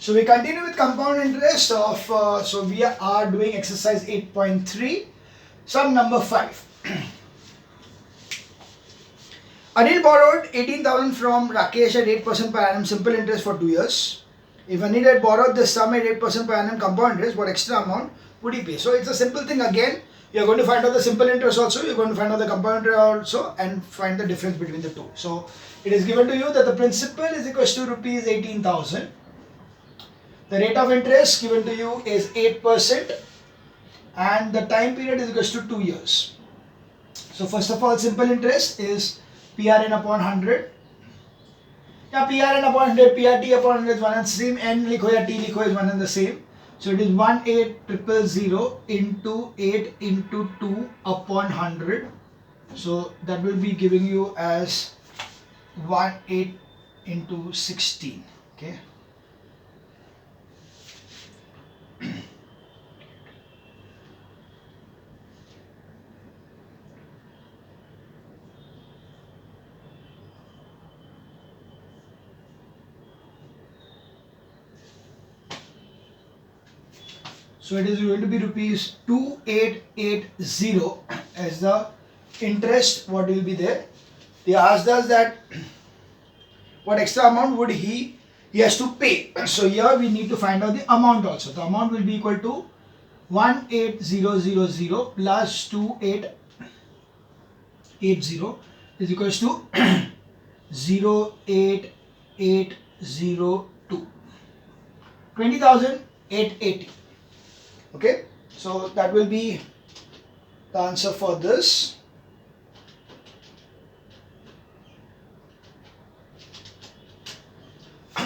So we continue with compound interest of, so we are doing exercise 8.3, sum number 5. Anil borrowed 18,000 from Rakesh at 8% per annum simple interest for 2 years. If Anil had borrowed this sum at 8% per annum compound interest, what extra amount would he pay? So it's a simple thing again. You're going to find out the simple interest also, you're going to find out the compound interest also, and find the difference between the two. So it is given to you that the principal is equals to rupees 18,000. The rate of interest given to you is 8% and the time period is equals to 2 years. So first of all, simple interest is PRN upon 100. Yeah, PRN upon 100, PRT upon 100 is one and the same. N likho ya T likho is one and the same. So it is 18,000 into 8 into 2 upon 100. So that will be giving you as 18 into 16. Okay. So it is going to be rupees 2880 as the interest what will be there. They asked us that what extra amount would he has to pay. So here we need to find out the amount also. The amount will be equal to 18,000 plus 2880 is equals to 08802. 20,880. Okay, so that will be the answer for this.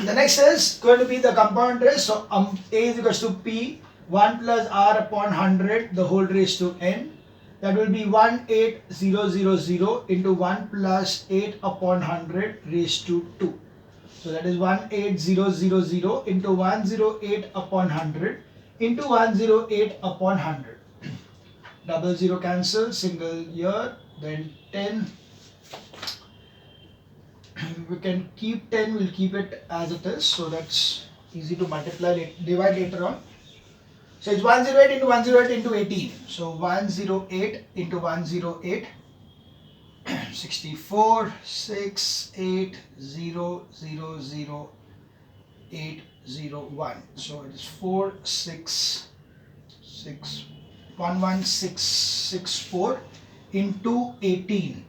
The next is going to be the compound interest. So A is equals to P 1 plus R upon 100 the whole raised to N. That will be 18,000 into 1 plus 8 upon 100 raised to 2. So that is 18,000 into 108 upon 100 into 108 upon 100. Double zero cancel, single here, then 10. We can keep 10, we'll keep it as it is, so that's easy to multiply, divide later on. So it's 108 into 108 into 18. So 108 into 108, 64, 6, 8, 0, 0, 0, 8, 0, 1. So it is 4, 6, 6, 11664 into 18.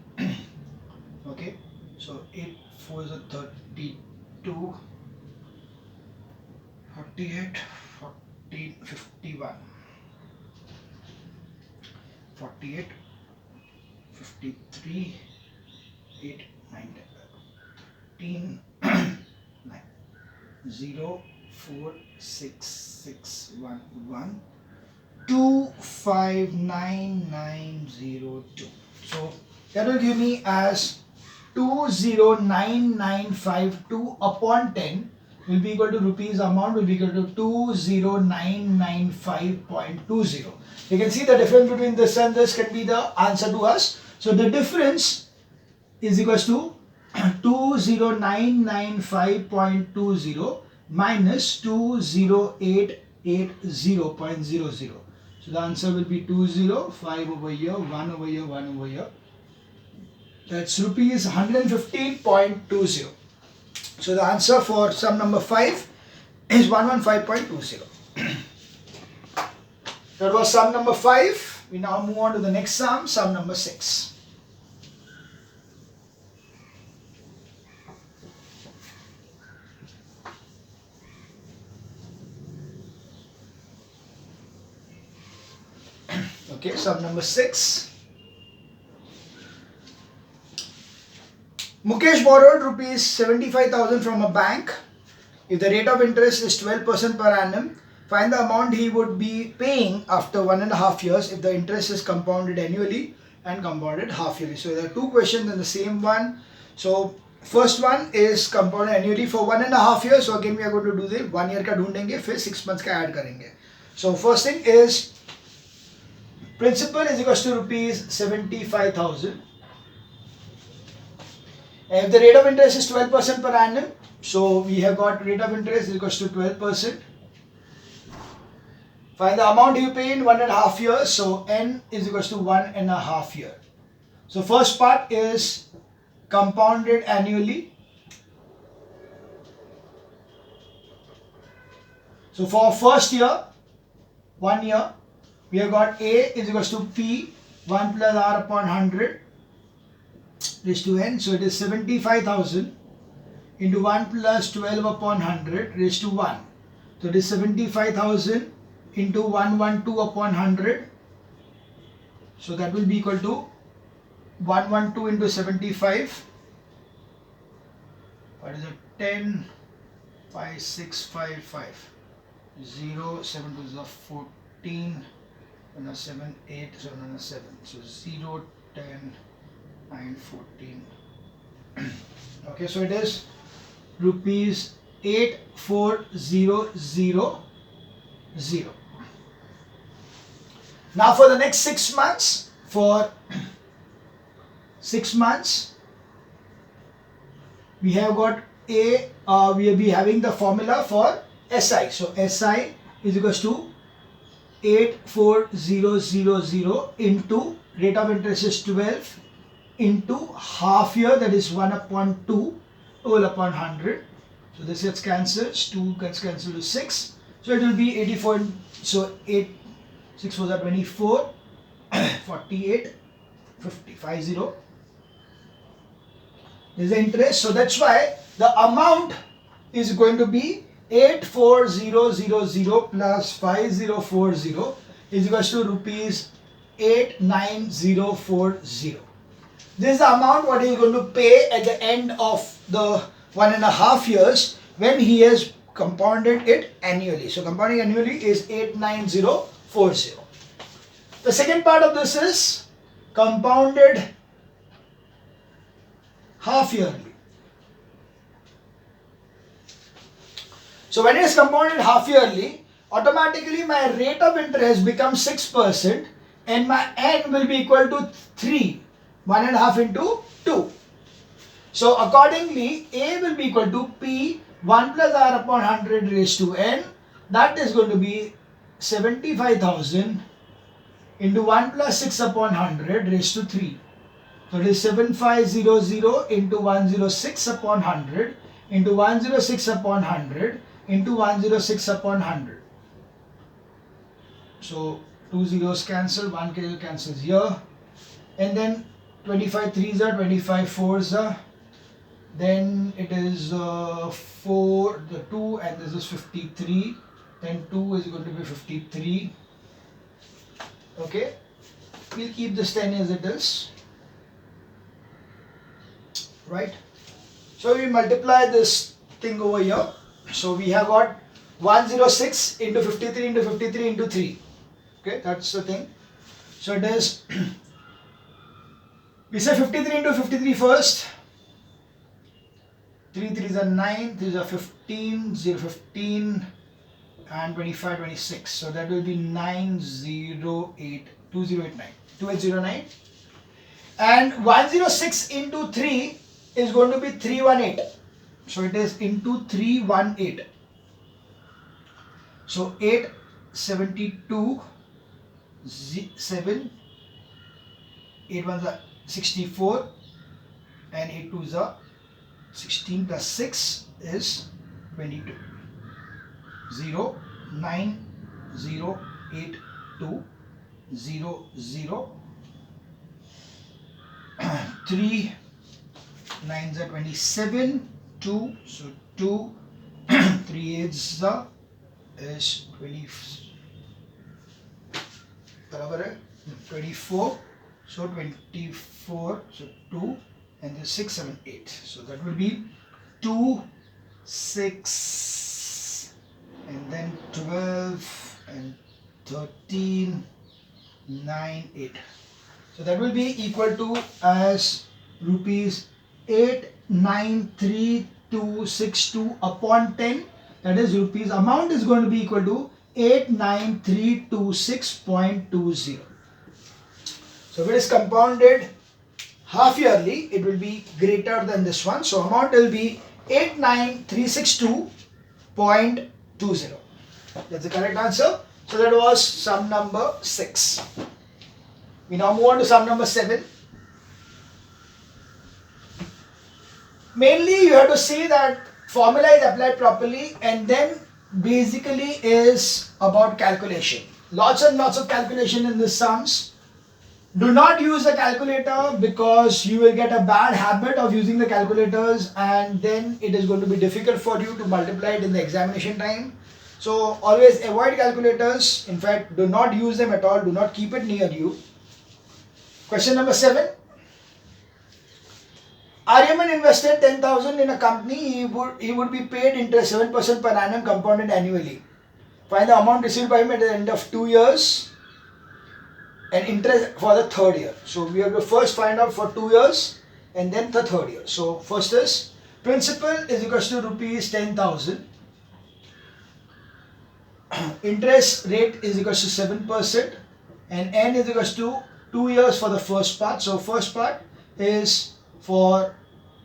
Okay, so 8 4 is a 32, 48, 14, 51, 48, 53, 8, 9, 10, 9, 0, 4, 6, 6, 1, 1, 2, 5, 9, 9, 0, 2. So that will give me as 209,952 upon 10 will be equal to rupees amount will be equal to 20995.20. You can see the difference between this and this can be the answer to us. So the difference is equals to 20995.20 minus 20880.00. So the answer will be 205 over here, 1 over here, 1 over here. That's rupees 115.20. So the answer for sum number 5 is 115.20. That was sum number 5. We now move on to the next sum, sum number 6. Okay, sum number 6. Mukesh borrowed rupees 75,000 from a bank. If the rate of interest is 12% per annum, find the amount he would be paying after 1.5 years if the interest is compounded annually and compounded half yearly. So there are two questions in the same one. So first one is compounded annually for 1.5 years. So again we are going to do the 1 year ka dhoondenge, फिर 6 months ka add karenge. So first thing is principal is equals to rupees 75,000. If the rate of interest is 12% per annum, So we have got rate of interest is equals to 12%. Find the amount you pay in 1.5 years. So n is equals to 1.5 year. So first part is compounded annually. So for first year, 1 year, we have got A is equals to P 1 plus R upon 100 raised to n. So it is 75,000 into 1 plus 12 upon 100 raised to 1. So it is 75,000 into 112 upon 100. So that will be equal to 112 into 75. What is it? 10, 5, 6, 5, 5. 0, 7 to the 14, 1, 7, 8, 7, 7. So 0, 10, 9, 14. Okay, so it is rupees 84,000. Now for the next 6 months, for 6 months, we have got we will be having the formula for SI. So SI is equals to 84,000 into rate of interest is 12 into half year, that is 1 upon 2 all upon 100. So this gets cancelled, 2 gets cancelled to 6. So it will be 84. So 8, 6 was 24, 48, 50, 50. This is the interest. So that's why the amount is going to be 84,000 plus 5040 is equals to rupees 89,040. This is the amount what he is going to pay at the end of the 1.5 years when he has compounded it annually. So compounding annually is 89,040. The second part of this is compounded half yearly. So when it is compounded half yearly, automatically my rate of interest becomes 6% and my n will be equal to 3. 1.5 into 2. So accordingly, A will be equal to P 1 plus R upon 100 raised to n. That is going to be 75,000 into 1 plus 6 upon 100 raised to 3. So it is 7500 into 106 upon 100 into 106 upon 100 into 106 upon 100. So 2 zeros cancel, 1 cancels here, and then 25 3s are 25 4s are, then it is 4 the 2 and this is 53, then 2 is going to be 53. Okay, we'll keep this 10 as it is, right? So we multiply this thing over here. So we have got 106 into 53 into 53 into 3. Okay, that's the thing. So it is we say 53 into 53 first. 3 3s are 9, 3s are 15, 0 15 and 25 26. So that will be 908 2089 2809. And 106 into 3 is going to be 318. So it is into 318. So 872 7 8 ones are 64 and 8 twos are 16 plus 6 is 22. 0 9 0 8 2 0 0 3 9s are 27 2, so 2 3 8s is 20 24, so 24, so 2 and then 6 7 8, so that will be 2 6 and then 12 and 13 9 8. So that will be equal to as rupees 893,262 upon 10. That is rupees amount is going to be equal to 89326.20. So if it is compounded half yearly, it will be greater than this one. So amount will be 89362.20. That's the correct answer. So that was sum number 6. We now move on to sum number 7. Mainly you have to see that formula is applied properly, and then basically is about calculation. Lots and lots of calculation in the sums. Do not use a calculator because you will get a bad habit of using the calculators, and then it is going to be difficult for you to multiply it in the examination time. So always avoid calculators. In fact, do not use them at all. Do not keep it near you. Question number 7. Aryaman invested 10,000 in a company. He would be paid interest 7% per annum compounded annually. Find the amount received by him at the end of 2 years and interest for the third year. So we have to first find out for 2 years and then the third year. So first is principal is equals to rupees 10,000. Interest rate is equals to 7% and n is equals to 2 years for the first part. So first part is for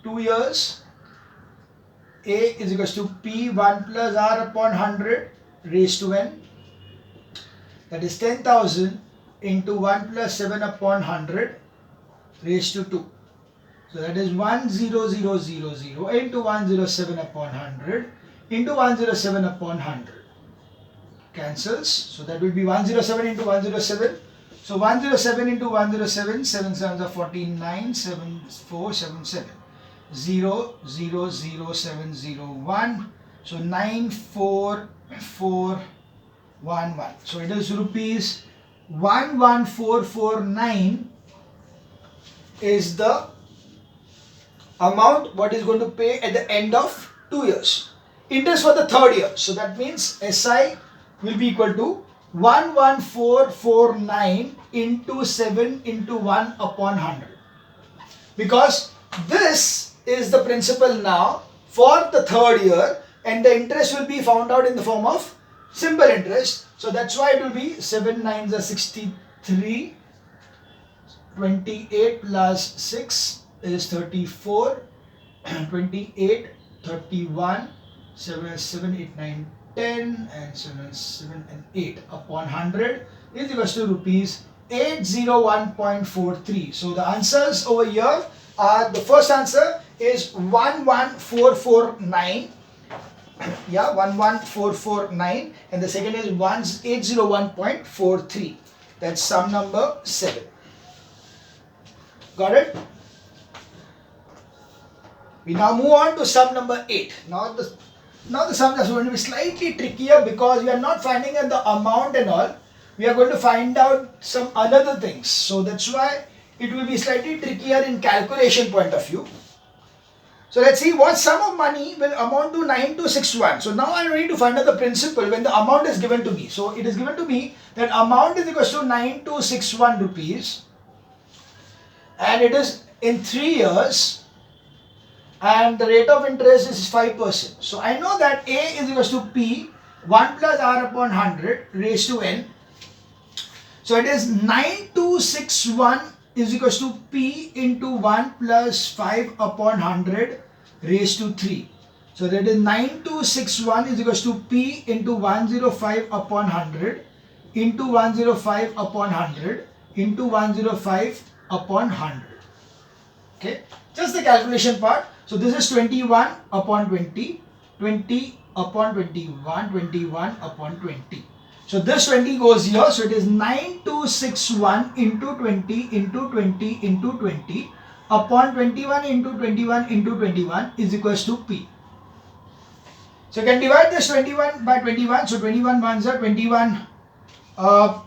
2 years. A is equals to P1 plus R upon 100 raised to n. That is 10,000 into 1 plus 7 upon 100 raised to 2. So that is 10000 into 107 upon 100 into 107 upon 100. Cancels. So that will be 107 into 107. So 107 into 107, 7 sevens are 49, 7 4 7 7. 0 0 0 7 0 1. So 9 4 4 1 1. So it is rupees 11449 is the amount what is going to pay at the end of 2 years. Interest for the third year. So that means SI will be equal to 11449 into 7 into 1 upon 100. Because this is the principal now for the third year, and the interest will be found out in the form of simple interest. So that's why it will be 7 9s are 63, 28 plus 6 is 34, 28, 31, 7 7 8 9 10 and 7 7 and 8 upon 100 is equals to rupees 801.43. So the answers over here are, the first answer is 11449. Yeah, 11449, and the second is 801.43. That's sum number 7. Got it? We now move on to sum number 8. Now the sums are going to be slightly trickier because we are not finding out the amount and all. We are going to find out some other things. So that's why it will be slightly trickier in calculation point of view. So let's see what sum of money will amount to 9261. So now I need to find out the principal when the amount is given to me. So it is given to me that amount is equals to 9261 rupees, and it is in 3 years, and the rate of interest is 5%. So I know that A is equals to P 1 plus R upon 100 raised to N. So it is 9261 is equals to P into 1 plus 5 upon 100 raised to 3. So that is 9261 is equals to P into 105 upon 100 into 105 upon 100 into 105 upon 100. Okay, just the calculation part. So this is 21 upon 20, 20 upon 21, 21 upon 20. So this 20 goes here. So it is 9261 into 20 into 20 into 20 upon 21 into 21 into 21 is equals to P. So you can divide this 21 by 21. So 21 ones are 21. 4s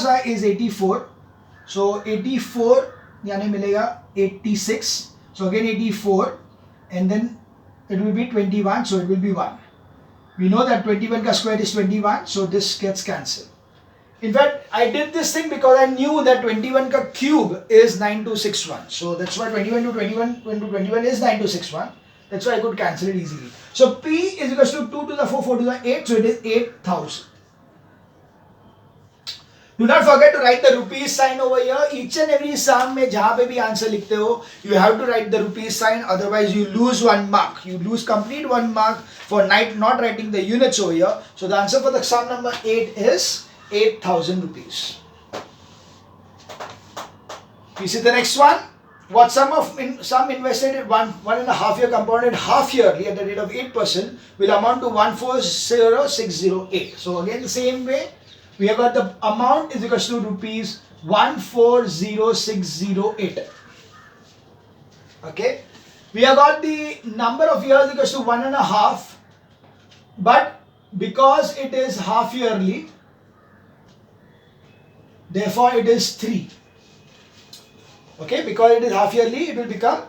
are is 84. So 84 यानी मिलेगा 86. So again 84, and then it will be 21. So it will be 1. We know that 21 ka square is 21, so this gets cancelled. In fact, I did this thing because I knew that 21 ka cube is 9261. So that's why 21 to 21 into 21 is 9261. That's why I could cancel it easily. So P is equals to 2 to the 4, 4 to the 8, so it is 8000. Do not forget to write the rupees sign over here. Each and every sum में जहाँ पे भी answer लिखते हो, you have to write the rupees sign. Otherwise, you lose 1 mark. You lose complete 1 mark for not writing the units over here. So the answer for the sum number 8 is 8,000 rupees. We see the next one. What sum invested at 1.5 year compounded half yearly at the rate of 8% will amount to 140,608. So again the same way, we have got the amount is equals to rupees 140,608. Okay, we have got the number of years equals to 1.5, but because it is half yearly, therefore it is 3. Okay, because it is half yearly, it will become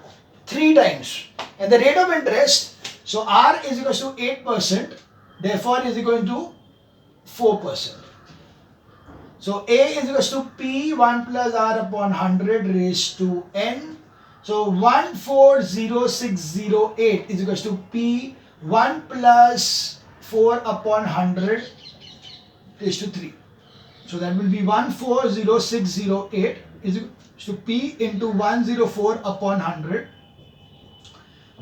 3 times. And the rate of interest, so R is equals to 8%, therefore is equal to 4%. So A is equals to P 1 plus R upon 100 raised to N. So 140,608 is equals to P 1 plus 4 upon 100 raised to 3. So that will be 140,608 is equal to P into 104 upon 100.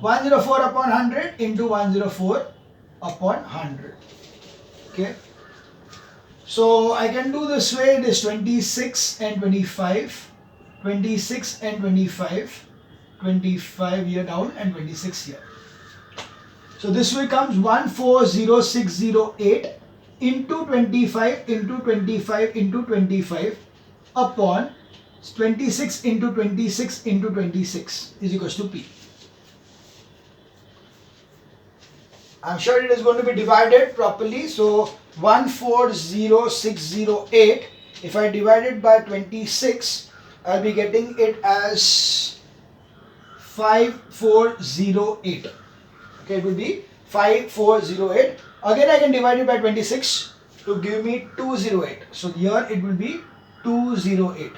104 upon 100 into 104 upon 100. Okay. So I can do this way. It is 26 and 25. 26 and 25. 25 here down and 26 here. So this way comes 140,608 into 25 into 25 into 25 upon 26 into 26 into 26 is equals to P. I'm sure it is going to be divided properly. So 140,608, if I divide it by 26, I'll be getting it as 5408. Okay, it will be 5408. Again, I can divide it by 26 to give me 208. So here it will be 208.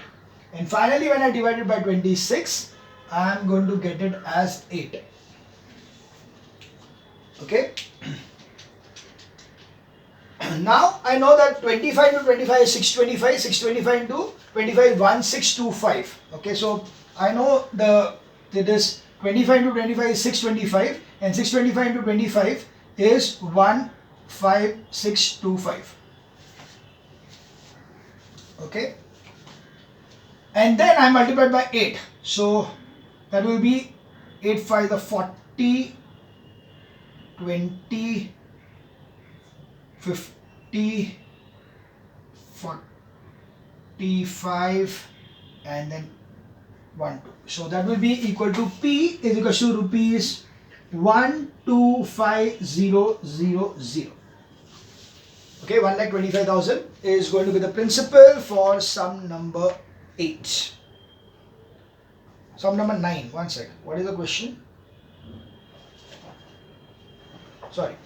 And finally, when I divide it by 26, I am going to get it as 8. Okay. Now I know that 25 to 25 is 625. 625 into 25 1625. Okay, so I know this 25 into 25 is 625, and 625 into 25 is 15625. Okay. And then I multiply by 8. So that will be 8 5 the 40, 20, 50, 45, and then 1 2. So that will be equal to P is equal to rupees 125,000. Okay, 1,25,000 is going to be the principal for sum number 8. Sum number 9. One sec. What is the question? Sorry.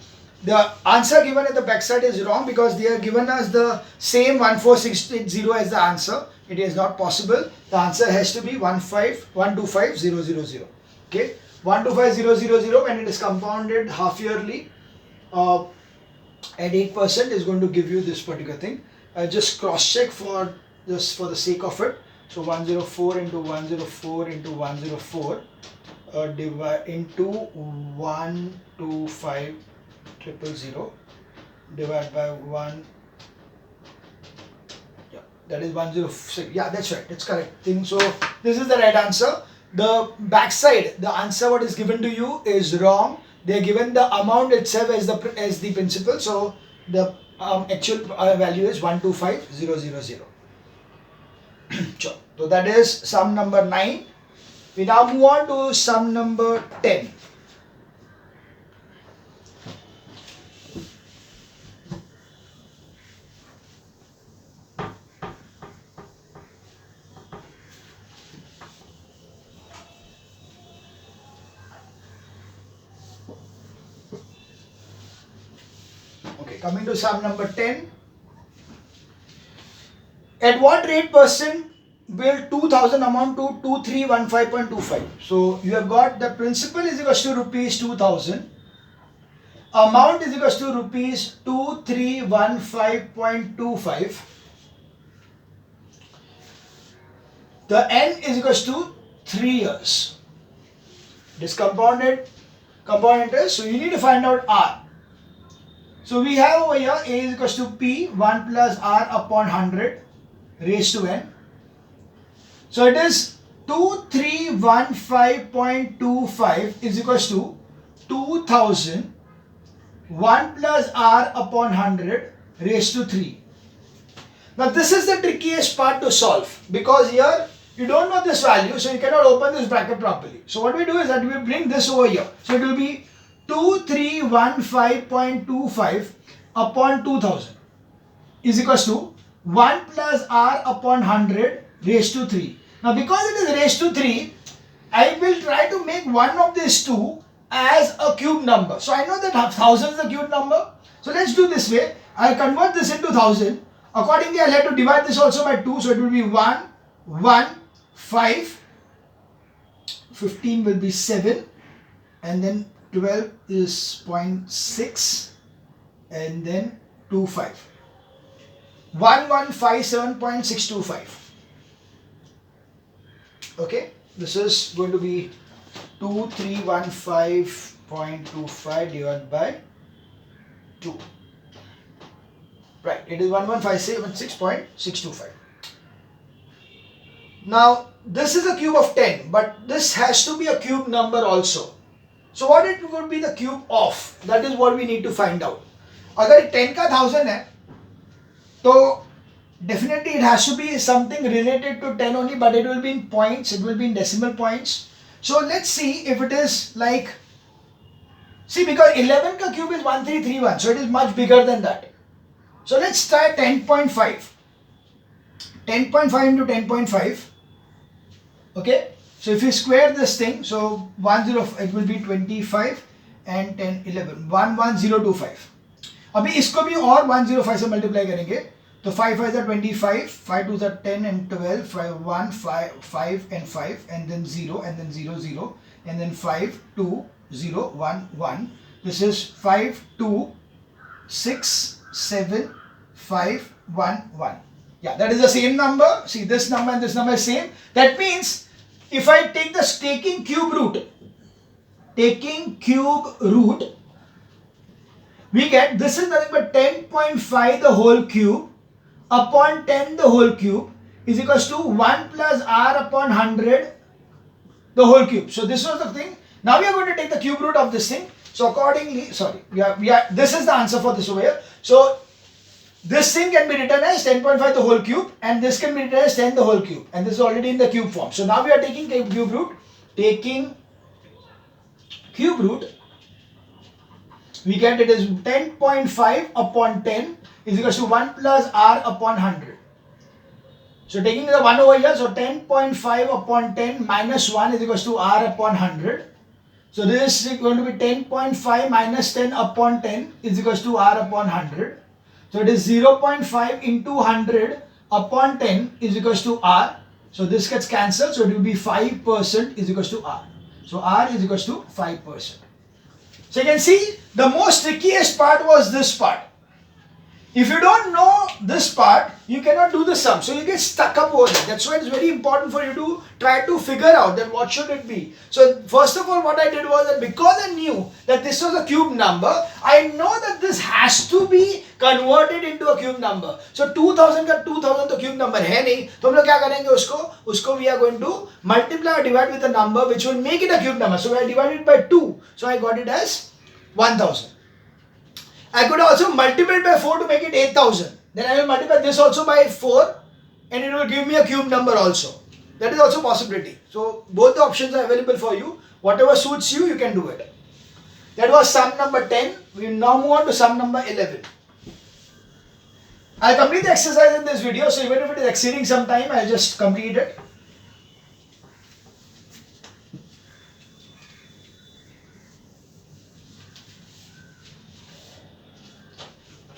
The answer given at the backside is wrong because they are given us the same 14680 as the answer. It is not possible. The answer has to be 125,000. Okay. 125,000 when it is compounded half yearly at 8% is going to give you this particular thing. Just cross check for just for the sake of it. So 104 into 104 into 104 divide into 125,000 divided by 1. Yeah, that is 106. Yeah, that's right. That's correct. So this is the right answer. The backside, the answer what is given to you is wrong. They are given the amount itself as the principal. So the actual value is 125,000. Sure. So that is sum number 9. We now move on to sum number 10. Okay, coming to sum number 10. At what rate percent will 2000 amount to 2315.25? So you have got the principal is equal to rupees 2000. Amount is equal to rupees 2315.25. the n is equals to 3 years. It is compound interest, so you need to find out r. So we have over here a is equals to p 1 plus r upon 100 raised to n. So it is 2315.25 is equals to 2000 1 plus r upon 100 raised to 3. Now this is the trickiest part to solve, because here you don't know this value, so you cannot open this bracket properly. So what we do is that we bring this over here. So it will be 2315.25 upon 2000 is equals to 1 plus r upon 100 raised to 3. Now because it is raised to 3, I will try to make one of these two as a cube number. So I know that 1000 is a cube number. So let's do this way. I'll convert this into 1000. Accordingly, I'll have to divide this also by 2. So it will be 1, 1, 5. 15 will be 7. And then 12 is 0.6. And then 25. 1157.625. Okay, this is going to be 2315.25 divided by 2. Right, it is 1157.625. Now, this is a cube of 10, but this has to be a cube number also. So, what it would be the cube of? That is what we need to find out. अगर 10 का 1000 है, तो definitely it has to be something related to 10 only, but it will be in points, it will be in decimal points. So let's see if it is like, see, because 11 ka cube is 1331, so it is much bigger than that. So let's try 10.5. 10.5 into 10.5. Okay, so if you square this thing, so it will be 25 and 10, 11, 11025. अभी इसको भी और 105 से multiply करेंगे, तो 5 5 are 25, 5 2 are 10 and 12, 5 1 5 and 5 and then 0 and then 0 0 and then 5 2 0 1 1. This is 5 2 6 7 5 1 1. Yeah, that is the same number. See, this number and this number is same. That means if I take the taking cube root, we get this is nothing but 10.5 the whole cube upon 10 the whole cube is equals to 1 plus r upon 100 the whole cube. So this was the thing. Now we are going to take the cube root of this thing. So accordingly, this is the answer for this over here. So this thing can be written as 10.5 the whole cube, and this can be written as 10 the whole cube, and this is already in the cube form. So now we are taking cube root. Taking cube root, we get it is 10.5 upon 10 is equals to 1 plus r upon 100. So taking the 1 over here, so 10.5 upon 10 minus 1 is equals to r upon 100. So this is going to be 10.5 minus 10 upon 10 is equals to r upon 100. So it is 0.5 into 100 upon 10 is equals to r. So this gets cancelled, so it will be 5% is equals to r. So r is equals to 5%. So you can see the most trickiest part was this part. If you don't know this part, you cannot do the sum. So you get stuck up over it. That's why it's very important for you to try to figure out that what should it be. So first of all, what I did was that because I knew that this was a cube number, I know that this has to be converted into a cube number. So 2000 का 2000 तो cube number है नहीं, तो हम लोग क्या करेंगे उसको we are going to multiply or divide with a number which will make it a cube number. So I divided it by 2. So I got it as 1000. I could also multiply it by 4 to make it 8000. Then I will multiply this also by 4 and it will give me a cube number also. That is also a possibility. So both the options are available for you. Whatever suits you, you can do it. That was sum number 10. We will now move on to sum number 11. I'll complete the exercise in this video. So even if it is exceeding some time, I'll just complete it.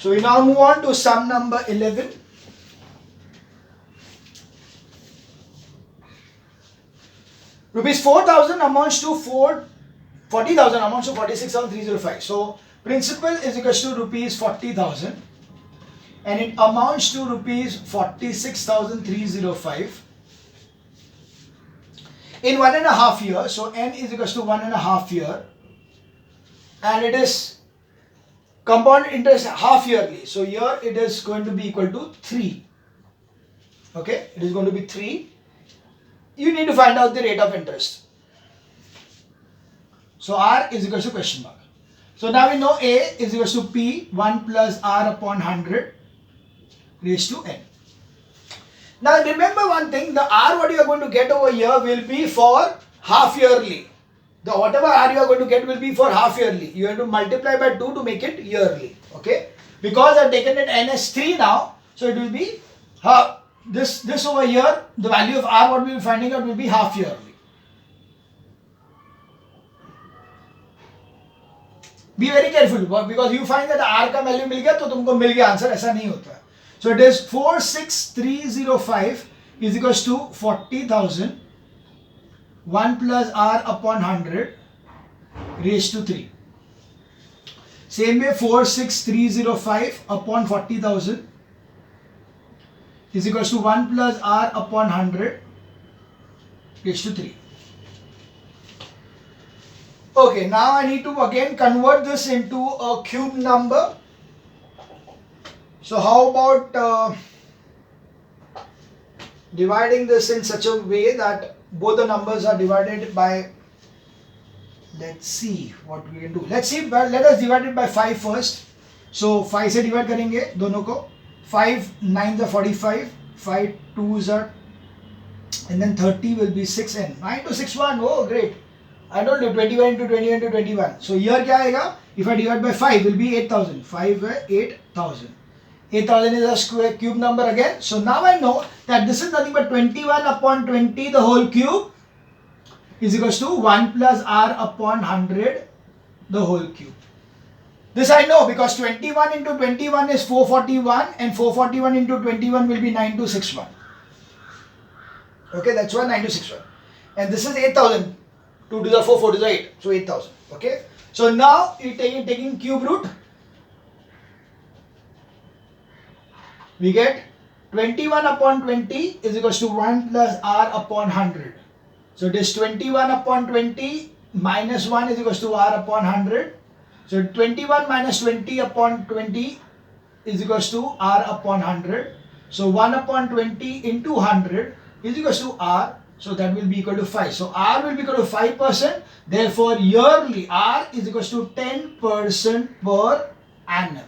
So we now move on to sum number 11. Rupees 4,000 amounts to 40,000 amounts to 46,305. So principal is equals to rupees 40,000 and it amounts to rupees 46,305. in 1.5 years. So n is equals to 1.5 year, and it is compound interest half yearly. So here it is going to be equal to 3. Okay, it is going to be 3. You need to find out the rate of interest. So R is equal to question mark. So now we know A is equal to P 1 plus R upon 100 raised to n. Now remember one thing, the R what you are going to get over here will be for half yearly. The whatever R you are going to get will be for half yearly. You have to multiply by 2 to make it yearly. Okay. Because I have taken it n as 3 now, so it will be this over here, the value of R what we will be finding out will be half yearly. Be very careful because you find that R का value मिल गया तो तुमको मिल गया answer, ऐसा नहीं होता. So it is 46305 is equals to 40,000 1 plus R upon 100 raised to 3. Same way 46305 upon 40,000 is equals to 1 plus R upon 100 raised to 3. Okay, now I need to again convert this into a cube number. So how about dividing this in such a way that both the numbers are divided by, let's see what we can do. Let us divide it by 5 first. So 5 से divide करेंगे दोनों को. 5 9s are 45, 5 2s are, and then 30 will be 6n. 9 to 6 1. Oh great. I told you 21 into 21 into 21. So here क्या आएगा? If I divide by 5 will be 8,000. 5 है 8,000. 8,000 is a square cube number again. So now I know that this is nothing but 21 upon 20 the whole cube is equals to 1 plus R upon 100 the whole cube. This I know because 21 into 21 is 441 and 441 into 21 will be 9261. Okay, that's why 9261. And this is 8,000. 2 to the 4, 4 to the 8. So 8,000. Okay. So now you taking cube root. We get 21 upon 20 is equals to 1 plus R upon 100. So it is 21 upon 20 minus 1 is equals to R upon 100. So 21 minus 20 upon 20 is equals to R upon 100. So 1 upon 20 into 100 is equals to R. So that will be equal to 5. So R will be equal to 5%. Therefore yearly R is equals to 10% per annum.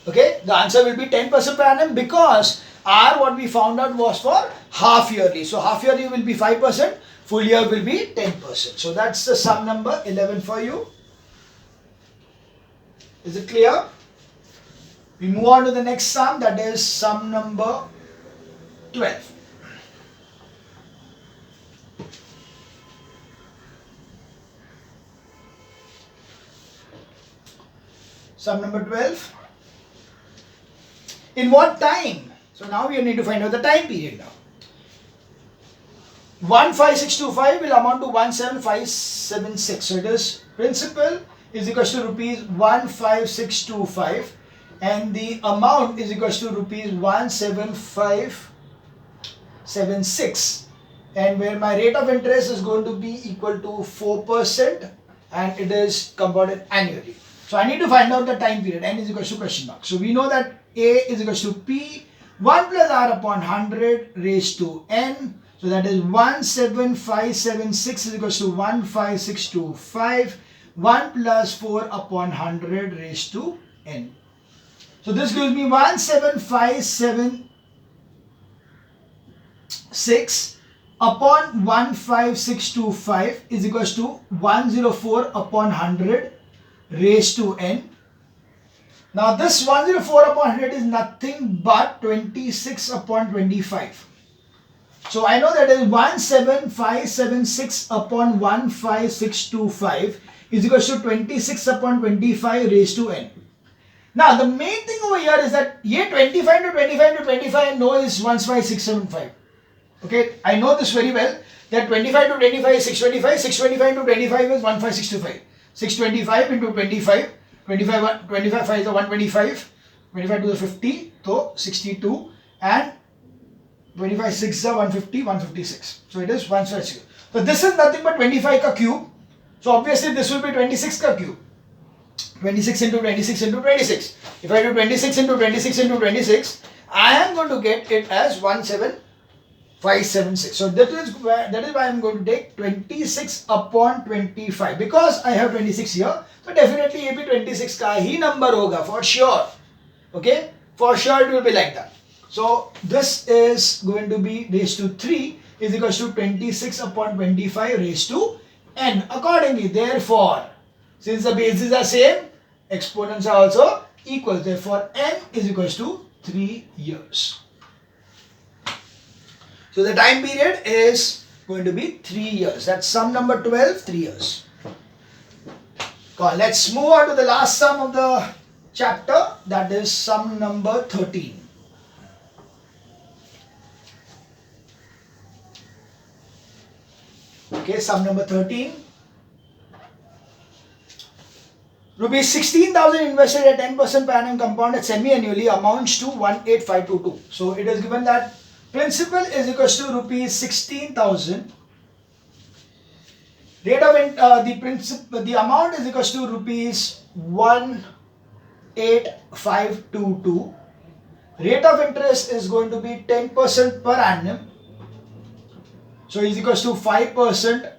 Okay, the answer will be 10% per annum because R what we found out was for half yearly. So half yearly will be 5%, full year will be 10%. So that's the sum number 11 for you. Is it clear? We move on to the next sum, that is sum number 12. Sum number 12. In what time? So now we need to find out the time period now. 15625 will amount to 17576. So it is principal is equals to rupees 15625 and the amount is equals to rupees 17576, and where my rate of interest is going to be equal to 4% and it is compounded annually. So I need to find out the time period. N is equals to question mark. So we know that A is equals to P 1 plus R upon 100 raised to N. So that is 17576 is equals to 15625 1 plus 4 upon 100 raised to N. So this gives me 17576 upon 15625 is equals to 104 upon 100 raised to N. Now this 104 upon 100 is nothing but 26 upon 25. So I know that is 17576 upon 15625 is equals to 26 upon 25 raised to N. Now the main thing over here is that ye 25 to 25 to 25 I know is 15675. Okay, I know this very well that 25 to 25 is 625, 625 to 25 is 15625. 625 into 25, 25 5 is 125, 25 to the 50, so 62, and 25 6 is 150, 156. So it is 160. So this is nothing but 25 ka cube. So obviously this will be 26 ka cube. 26 into 26 into 26. If I do 26 into 26 into 26, I am going to get it as 17576. So that is why I am going to take 26 upon 25 because I have 26 here. So definitely ये भी 26 का ही number होगा for sure. Okay, for sure it will be like that. So this is going to be raised to 3 is equals to 26 upon 25 raised to n. Accordingly, therefore, since the bases are same, exponents are also equal. Therefore, n is equals to 3 years. So the time period is going to be 3 years. That's sum number 12, 3 years. Come on, let's move on to the last sum of the chapter. That is sum number 13. Okay, sum number 13. Rupees 16,000 invested at 10% per annum compounded semi-annually amounts to 18522. So it is given that principal is equals to rupees 16,000. Rate of the amount is equals to rupees 18522. Rate of interest is going to be 10% per annum. So is equals to 5%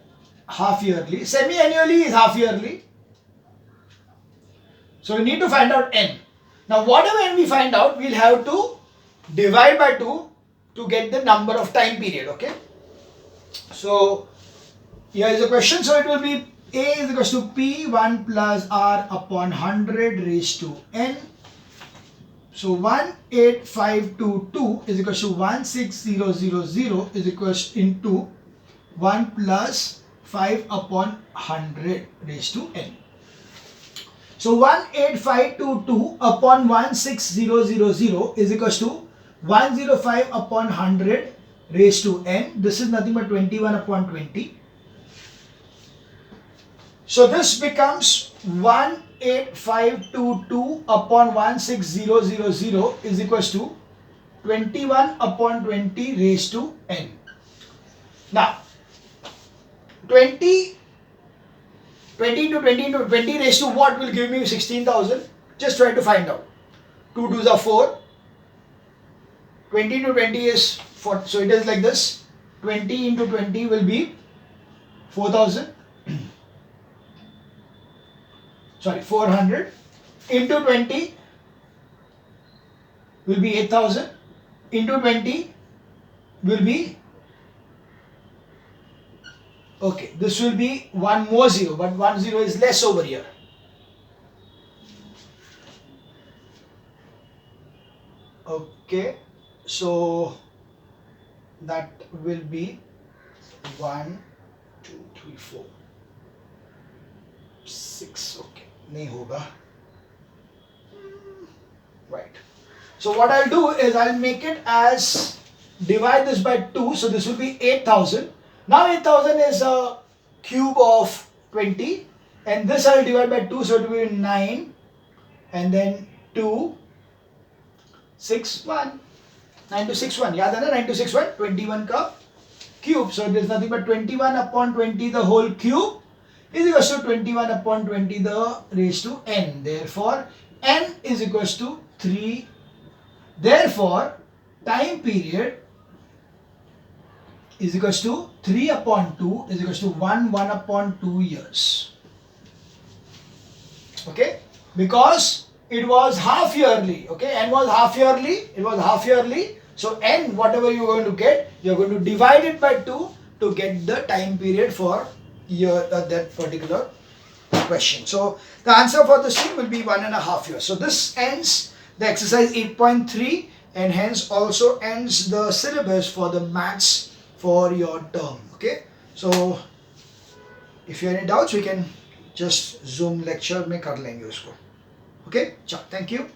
half yearly. Semi-annually is half yearly. So we need to find out n. Now whatever n we find out, we'll have to divide by 2 to get the number of time period. Okay. So here is the question. So it will be A is equals to P1 plus R upon 100 raised to n. So 18522 is equals to 16000 is equals into 1 plus 5 upon 100 raised to n. So 18522 upon 16000 is equals to 105 upon 100 raised to n. This is nothing but 21 upon 20. So this becomes 18522 upon 16000 is equals to 21 upon 20 raised to n. Now 20 into 20 into 20 raised to what will give me 16,000? Just try to find out. 2 2s are 4. 20 into 20 is 4. So it is like this. 20 into 20 will be 4,000. Sorry, 400 into 20 will be 8,000 into 20 will be, okay, this will be one more 0, but 1 0 is less over here. Okay, so that will be 1 2 3 4 6. Okay, nahi hoga. Right. So what I'll do is I'll make it as, divide this by 2. So this will be 8,000. Now 8,000 is a cube of 20. And this I'll divide by 2. So it will be 9. And then 2, 6, 1. 9 to 6, 1. Yaad hai na? 9 to 6, 1. 21 ka cube. So it is nothing but 21 upon 20 the whole cube is equals to 21 upon 20 the raised to n. Therefore, n is equals to 3. Therefore, time period is equals to 3 upon 2 is equals to 1 upon 2 years. Okay? Because it was half yearly. Okay? N was half yearly. It was half yearly. So, n, whatever you are going to get, you are going to divide it by 2 to get the time period for that particular question. So the answer for this thing will be 1.5 years. So this ends the exercise 8.3 and hence also ends the syllabus for the maths for your term. Okay. So if you have any doubts, we can just Zoom lecture में कर लेंगे उसको. Okay. Thank you.